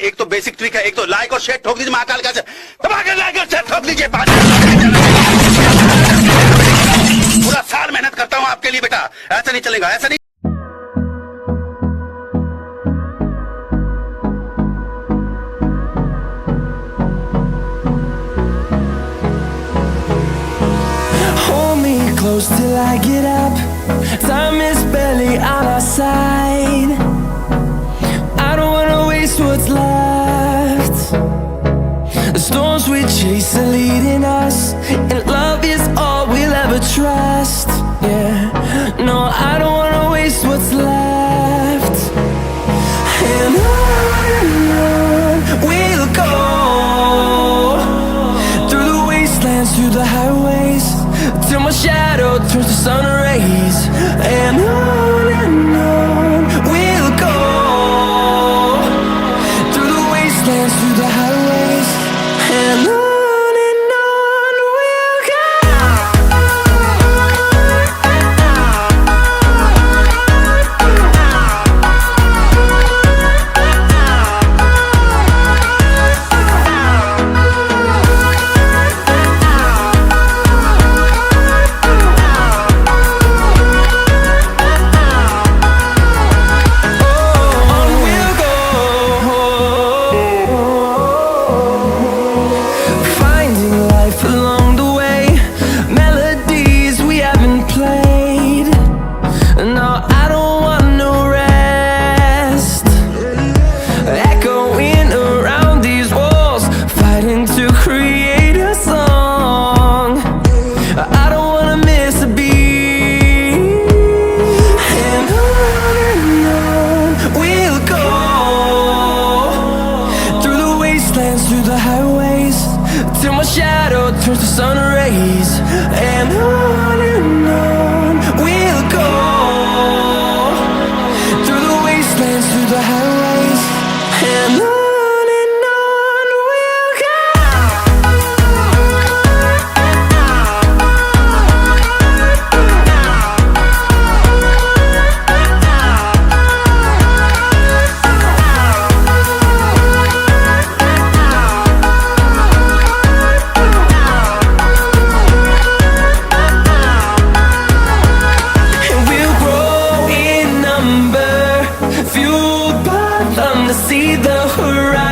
एक तो basic trick है, एक तो लाइक और शेयर ठोक दीजिए महाकाल का लाइक और शेयर ठोक दीजिए। पूरा साल मेहनत करता हूँ आपके लिए बेटा, ऐसा नहीं चलेगा, ऐसा नहीं। Close till I get up. Time is barely on our side. I don't wanna waste what's left. The storms we chase are leading us, and love is all we'll ever trust. Yeah, no, I don't wanna waste what's left. And on we'll go, through the wastelands, through the highways, till my shadow turns to sun rays. And on we'll go, through the wastelands, through the highways. And on we'll go. Through the highways, till my shadow turns to sun rays. And on we'll go, through the wastelands, through the highways. And on we'll go. Fueled by them to see the horizon.